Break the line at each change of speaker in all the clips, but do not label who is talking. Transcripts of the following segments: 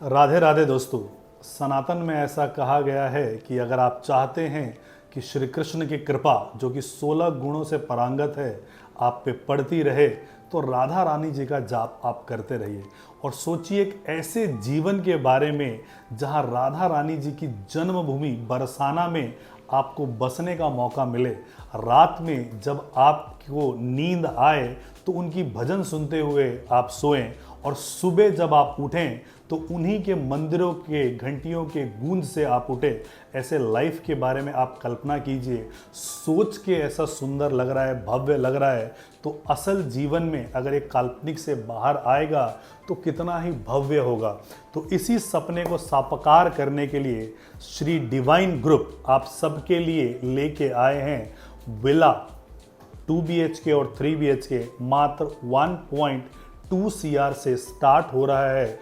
राधे राधे दोस्तों। सनातन में ऐसा कहा गया है कि अगर आप चाहते हैं कि श्री कृष्ण की कृपा जो कि 16 गुणों से परांगत है आप पे पड़ती रहे, तो राधा रानी जी का जाप आप करते रहिए और सोचिए एक ऐसे जीवन के बारे में जहां राधा रानी जी की जन्मभूमि बरसाना में आपको बसने का मौका मिले। रात में जब आपको नींद आए तो उनकी भजन सुनते हुए आप सोएं और सुबह जब आप उठें तो उन्हीं के मंदिरों के घंटियों के गूंज से आप उठे। ऐसे लाइफ के बारे में आप कल्पना कीजिए। सोच के ऐसा सुंदर लग रहा है, भव्य लग रहा है, तो असल जीवन में अगर एक काल्पनिक से बाहर आएगा तो कितना ही भव्य होगा। तो इसी सपने को साकार करने के लिए श्री डिवाइन ग्रुप आप सबके लिए लेके आए हैं विला 2 BHK और 3 BHK मात्र 1.2 CR से स्टार्ट हो रहा है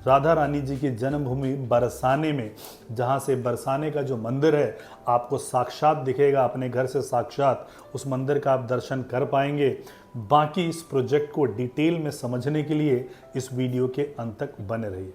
राधा रानी जी की जन्मभूमि बरसाने में, जहां से बरसाने का जो मंदिर है आपको साक्षात दिखेगा। अपने घर से साक्षात उस मंदिर का आप दर्शन कर पाएंगे। बाकी इस प्रोजेक्ट को डिटेल में समझने के लिए इस वीडियो के अंत तक बने रहिए।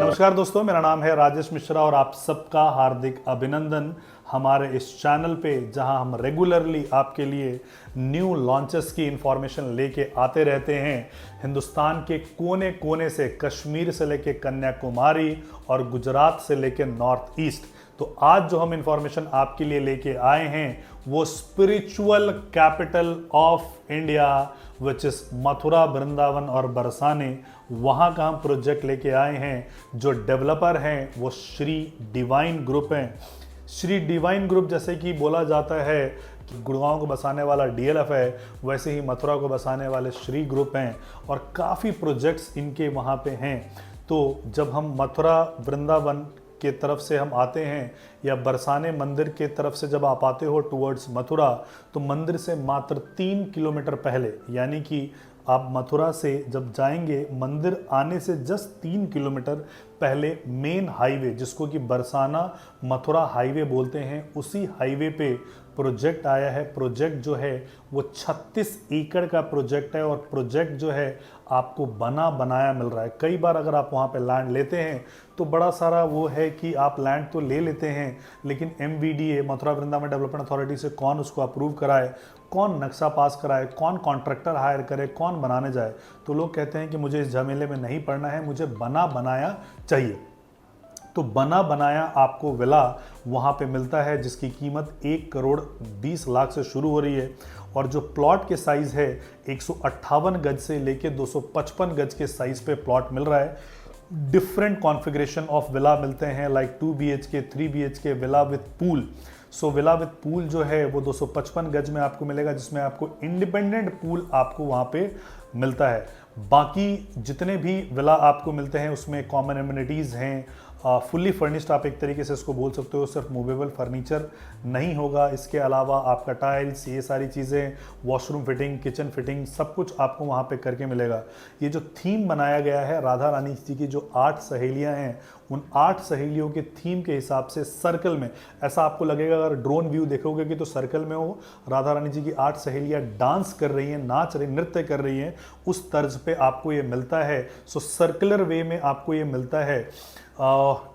नमस्कार दोस्तों, मेरा नाम है राजेश मिश्रा और आप सबका हार्दिक अभिनंदन हमारे इस चैनल पे, जहां हम रेगुलरली आपके लिए न्यू लॉन्चेस की इंफॉर्मेशन लेके आते रहते हैं। हिंदुस्तान के कोने कोने से, कश्मीर से लेके कन्याकुमारी और गुजरात से लेके नॉर्थ ईस्ट। तो आज जो हम इंफॉर्मेशन आपके लिए लेके आए हैं वो spiritual capital of India which is Mathura, Vrindavan और बरसाने, वहाँ का हम प्रोजेक्ट लेके आए हैं। जो डेवलपर हैं वो श्री डिवाइन ग्रुप हैं। श्री डिवाइन ग्रुप, जैसे कि बोला जाता है कि गुड़गांव को बसाने वाला DLF है, वैसे ही मथुरा को बसाने वाले श्री ग्रुप हैं और काफ़ी प्रोजेक्ट्स इनके वहाँ पे हैं। तो जब हम मथुरा वृंदावन के तरफ से हम आते हैं या बरसाने मंदिर के तरफ से जब आप आते हो टुवर्ड्स मथुरा, तो मंदिर से मात्र 3 किलोमीटर पहले, यानी कि आप मथुरा से जब जाएंगे मंदिर आने से जस्ट 3 किलोमीटर पहले मेन हाईवे, जिसको कि बरसाना मथुरा हाईवे बोलते हैं, उसी हाईवे पे प्रोजेक्ट आया है। प्रोजेक्ट जो है वो 36 एकड़ का प्रोजेक्ट है और प्रोजेक्ट जो है आपको बना बनाया मिल रहा है। कई बार अगर आप वहाँ पे लैंड लेते हैं तो बड़ा सारा वो है कि आप लैंड तो ले लेते हैं, लेकिन MVDA Mathura Vrindavan development authority से कौन उसको अप्रूव कराए, कौन नक्शा पास कराए, कौन कॉन्ट्रैक्टर हायर करे, कौन बनाने जाए। तो लोग कहते हैं कि मुझे इस झमेले में नहीं पड़ना है, मुझे बना बनाया चाहिए। तो बना बनाया आपको विला वहाँ पे मिलता है, जिसकी कीमत 1,20,00,000 से शुरू हो रही है और जो प्लॉट के साइज़ है 158 गज से लेके 255 गज के साइज़ पे प्लॉट मिल रहा है। डिफरेंट कॉन्फ़िगरेशन ऑफ विला मिलते हैं, like 2 BHK 3 BHK villa with pool. So villa with pool जो है वो 255 गज में आपको मिलेगा, जिसमें आपको इंडिपेंडेंट पूल आपको वहाँ पे मिलता है। बाकी जितने भी विला आपको मिलते हैं उसमें कॉमन एमिनिटीज़ हैं, फुल्ली फर्निश्ड आप एक तरीके से इसको बोल सकते हो। सिर्फ मूवेबल फर्नीचर नहीं होगा, इसके अलावा आपका टाइल्स, ये सारी चीज़ें, वॉशरूम फिटिंग, किचन फिटिंग, सब कुछ आपको वहाँ पे करके मिलेगा। ये जो थीम बनाया गया है राधा रानी जी की जो 8 सहेलियाँ हैं, उन 8 सहेलियों के थीम के हिसाब से सर्कल में ऐसा आपको लगेगा, अगर ड्रोन व्यू देखोगे कि तो सर्कल में वो राधा रानी जी की 8 सहेलियाँ डांस कर रही हैं, नाच रही, नृत्य कर रही हैं, उस तर्ज पे आपको ये मिलता है। सो सर्कुलर वे में आपको ये मिलता है।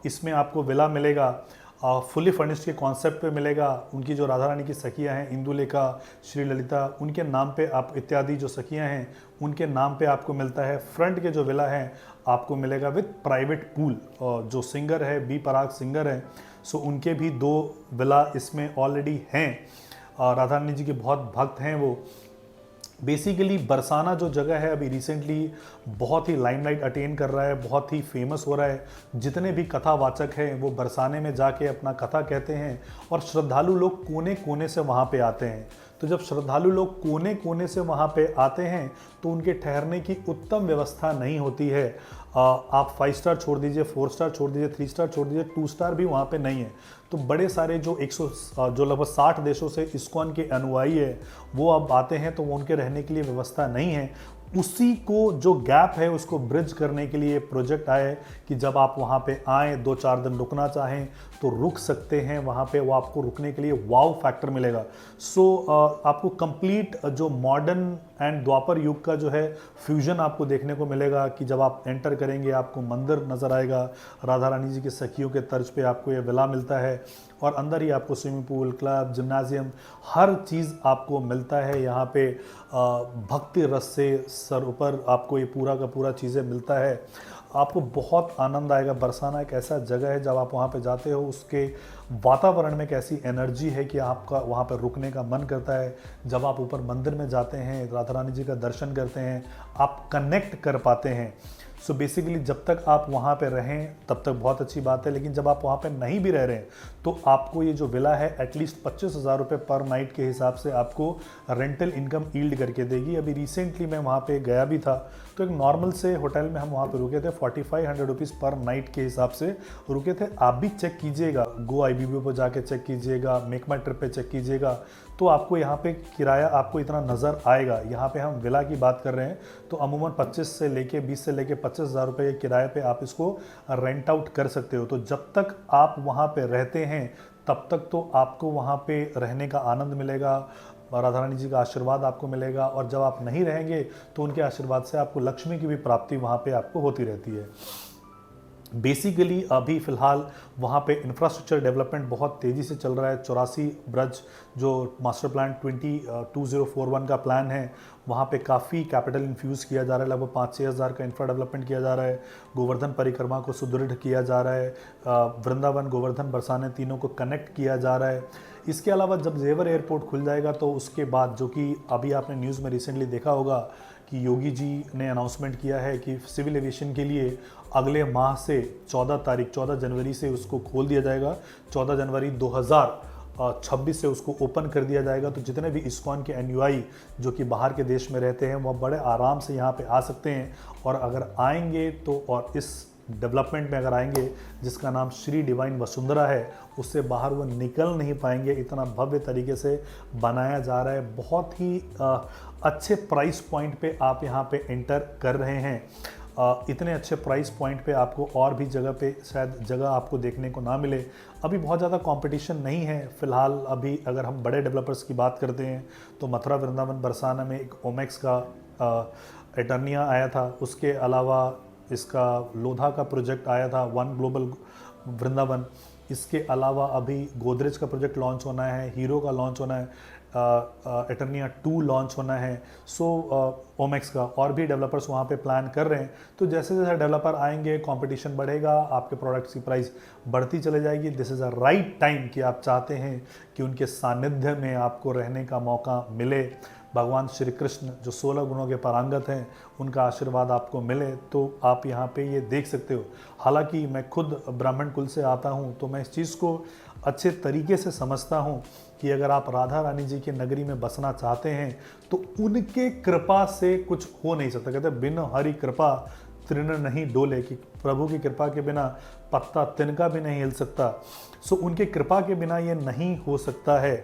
इसमें आपको विला मिलेगा, फुली फर्निश्ड के कॉन्सेप्ट पे मिलेगा। उनकी जो राधा रानी की सखियाँ हैं, इंदुलेखा, श्री ललिता, उनके नाम पे आप इत्यादि जो सखियाँ हैं उनके नाम पे आपको मिलता है। फ्रंट के जो विला हैं आपको मिलेगा विद प्राइवेट पूल। और जो सिंगर है बी पराग सिंगर हैं, सो उनके भी 2 विला इसमें ऑलरेडी हैं। राधा रानी जी के बहुत भक्त हैं वो। बेसिकली बरसाना जो जगह है अभी रिसेंटली बहुत ही लाइमलाइट अटेन कर रहा है, बहुत ही फेमस हो रहा है। जितने भी कथावाचक हैं वो बरसाने में जाके अपना कथा कहते हैं और श्रद्धालु लोग कोने कोने से वहाँ पे आते हैं। तो जब श्रद्धालु लोग कोने कोने से वहाँ पे आते हैं तो उनके ठहरने की उत्तम व्यवस्था नहीं होती है। आप 5 स्टार छोड़ दीजिए, 4 स्टार छोड़ दीजिए, 3 स्टार छोड़ दीजिए, 2 स्टार भी वहाँ पे नहीं है। तो बड़े सारे जो लगभग 60 देशों से इस्कॉन के अनुयायी है वो अब आते हैं, तो वो उनके रहने के लिए व्यवस्था नहीं है। उसी को जो गैप है उसको ब्रिज करने के लिए प्रोजेक्ट आए कि जब आप वहाँ पे आएँ, 2-4 दिन रुकना चाहें तो रुक सकते हैं वहाँ पे। वो आपको रुकने के लिए वाव फैक्टर मिलेगा। सो आपको कंप्लीट जो मॉडर्न एंड द्वापर युग का जो है फ्यूजन आपको देखने को मिलेगा कि जब आप एंटर करेंगे आपको मंदिर नज़र आएगा, राधा रानी जी के सखियों के तर्ज पे आपको ये विला मिलता है और अंदर ही आपको स्विमिंग पूल, क्लब, जिम्नाजियम हर चीज़ आपको मिलता है। यहाँ पे भक्ति रस से सर ऊपर आपको ये पूरा का पूरा चीज़ें मिलता है। आपको बहुत आनंद आएगा। बरसाना एक ऐसा जगह है, जब आप वहाँ पे जाते हो उसके वातावरण में एक ऐसी एनर्जी है कि आपका वहाँ पर रुकने का मन करता है। जब आप ऊपर मंदिर में जाते हैं, राधा रानी जी का दर्शन करते हैं, आप कनेक्ट कर पाते हैं। सो बेसिकली जब तक आप वहाँ पे रहें तब तक बहुत अच्छी बात है, लेकिन जब आप वहाँ पे नहीं भी रह रहे हैं तो आपको ये जो विला है एटलीस्ट 25,000 रुपये पर नाइट के हिसाब से आपको रेंटल इनकम यील्ड करके देगी। अभी रिसेंटली मैं वहाँ पे गया भी था, तो एक नॉर्मल से होटल में हम वहाँ पे रुके थे, 4500 रुपीज़ पर नाइट के हिसाब से रुके थे। आप भी चेक कीजिएगा, गो IBBO पर जाके चेक कीजिएगा, मेक माई ट्रिप पे चेक कीजिएगा, तो आपको यहाँ पे किराया आपको इतना नज़र आएगा। यहाँ पे हम विला की बात कर रहे हैं तो अमूमन 20 से लेके 25,000 रुपये के किराए पे आप इसको रेंट आउट कर सकते हो। तो जब तक आप वहाँ पे रहते हैं तब तक तो आपको वहाँ पे रहने का आनंद मिलेगा, राधा रानी जी का आशीर्वाद आपको मिलेगा, और जब आप नहीं रहेंगे तो उनके आशीर्वाद से आपको लक्ष्मी की भी प्राप्ति वहाँ पे आपको होती रहती है। बेसिकली अभी फ़िलहाल वहाँ पे इंफ्रास्ट्रक्चर डेवलपमेंट बहुत तेज़ी से चल रहा है। 84 ब्रज जो मास्टर प्लान 2041 का प्लान है, वहाँ पे काफ़ी कैपिटल इन्फ्यूज़ किया जा रहा है। लगभग 5-6 हज़ार का इंफ्रा डेवलपमेंट किया जा रहा है। गोवर्धन परिक्रमा को सुदृढ़ किया जा रहा है। वृंदावन, गोवर्धन, बरसाने तीनों को कनेक्ट किया जा रहा है। इसके अलावा जब जेवर एयरपोर्ट खुल जाएगा तो उसके बाद, जो कि अभी आपने न्यूज़ में रिसेंटली देखा होगा कि योगी जी ने अनाउंसमेंट किया है कि सिविल एविएशन के लिए अगले माह से 14 जनवरी से उसको खोल दिया जाएगा। 14 जनवरी 2026 से उसको ओपन कर दिया जाएगा। तो जितने भी इस्कॉन के अनुयायी जो कि बाहर के देश में रहते हैं वह बड़े आराम से यहाँ पे आ सकते हैं, और अगर आएंगे तो, और इस डेवलपमेंट में अगर आएंगे जिसका नाम श्री डिवाइन वसुंधरा है, उससे बाहर वो निकल नहीं पाएंगे। इतना भव्य तरीके से बनाया जा रहा है। बहुत ही अच्छे प्राइस पॉइंट पे आप यहाँ पे एंटर कर रहे हैं। इतने अच्छे प्राइस पॉइंट पे आपको और भी जगह पे शायद जगह आपको देखने को ना मिले। अभी बहुत ज़्यादा कंपटीशन नहीं है फ़िलहाल। अभी अगर हम बड़े डेवलपर्स की बात करते हैं तो मथुरा, वृंदावन, बरसाना में एक ओमेक्स का एटर्निया आया था। उसके अलावा इसका लोधा का प्रोजेक्ट आया था, वन ग्लोबल वृंदावन। इसके अलावा अभी गोदरेज का प्रोजेक्ट लॉन्च होना है, हीरो का लॉन्च होना है, एटर्निया 2 लॉन्च होना है। सो ओमेक्स का और भी डेवलपर्स वहाँ पे प्लान कर रहे हैं। तो जैसे जैसे डेवलपर आएंगे कंपटीशन बढ़ेगा, आपके प्रोडक्ट्स की प्राइस बढ़ती चले जाएगी। This is a right time कि आप चाहते हैं कि उनके सानिध्य में आपको रहने का मौका मिले। भगवान श्री कृष्ण जो 16 गुणों के पारंगत हैं, उनका आशीर्वाद आपको मिले, तो आप यहाँ पे ये देख सकते हो। हालांकि मैं खुद ब्राह्मण कुल से आता हूँ तो मैं इस चीज़ को अच्छे तरीके से समझता हूँ कि अगर आप राधा रानी जी की नगरी में बसना चाहते हैं तो उनके कृपा से कुछ हो नहीं सकता। कहते बिन हरि कृपा तृण नहीं डोले, कि प्रभु की कृपा के बिना पत्ता तिनका भी नहीं हिल सकता। सो उनके कृपा के बिना ये नहीं हो सकता है।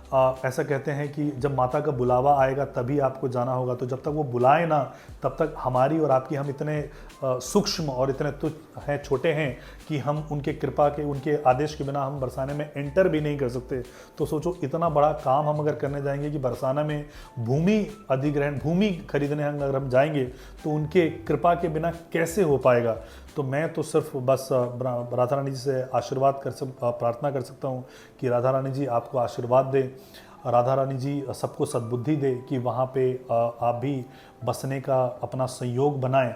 ऐसा कहते हैं कि जब माता का बुलावा आएगा तभी आपको जाना होगा। तो जब तक वो बुलाए ना तब तक हमारी और आपकी, हम इतने सूक्ष्म और इतने तुच्छ हैं, छोटे हैं कि हम उनके कृपा के, उनके आदेश के बिना हम बरसाने में एंटर भी नहीं कर सकते। तो सोचो इतना बड़ा काम हम अगर करने जाएंगे कि बरसाना में भूमि अधिग्रहण, भूमि खरीदने अगर हम जाएंगे तो उनके कृपा के बिना कैसे हो पाएगा। तो मैं तो सिर्फ बस राधा रानी जी से आशीर्वाद प्रार्थना कर सकता हूँ कि राधा रानी जी आपको आशीर्वाद दे, राधा रानी जी सबको सद्बुद्धि दे कि वहाँ पे आप भी बसने का अपना संयोग बनाएं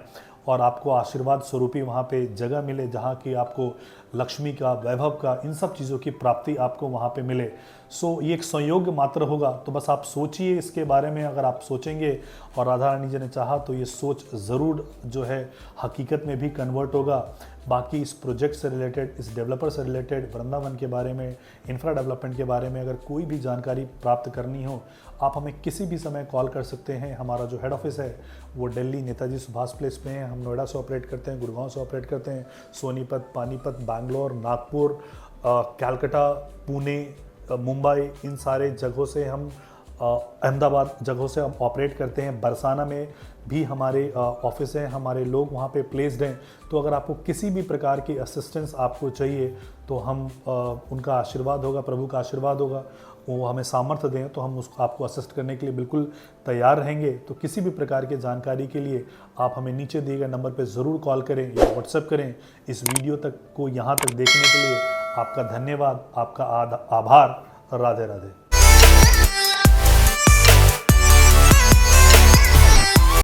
और आपको आशीर्वाद स्वरूपी वहाँ पे जगह मिले, जहाँ की आपको लक्ष्मी का, वैभव का, इन सब चीज़ों की प्राप्ति आपको वहाँ पे मिले। सो ये एक संयोग मात्र होगा। तो बस आप सोचिए इसके बारे में। अगर आप सोचेंगे और राधा रानी जी ने चाहा तो ये सोच ज़रूर जो है हकीकत में भी कन्वर्ट होगा। बाकी इस प्रोजेक्ट से रिलेटेड, इस डेवलपर से रिलेटेड, वृंदावन के बारे में, इंफ्रा डेवलपमेंट के बारे में अगर कोई भी जानकारी प्राप्त करनी हो, आप हमें किसी भी समय कॉल कर सकते हैं। हमारा जो हेड ऑफिस है वो दिल्ली नेताजी सुभाष प्लेस में है। हम नोएडा से ऑपरेट करते हैं, गुड़गांव से ऑपरेट करते हैं, सोनीपत, पानीपत, बैंगलोर, नागपुर, कलकत्ता, पुणे, मुंबई, इन सारे जगहों से हम, अहमदाबाद जगहों से हम ऑपरेट करते हैं। बरसाना में भी हमारे ऑफिस हैं, हमारे लोग वहाँ पे प्लेस्ड हैं। तो अगर आपको किसी भी प्रकार की असिस्टेंस आपको चाहिए तो हम उनका आशीर्वाद होगा, प्रभु का आशीर्वाद होगा, वो हमें सामर्थ्य दें तो हम उसको आपको असिस्ट करने के लिए बिल्कुल तैयार रहेंगे। तो किसी भी प्रकार की जानकारी के लिए आप हमें नीचे दिए गए नंबर पर ज़रूर कॉल करें या व्हाट्सएप करें। इस वीडियो तक को यहाँ तक देखने के लिए आपका धन्यवाद, आपका आभार। राधे राधे।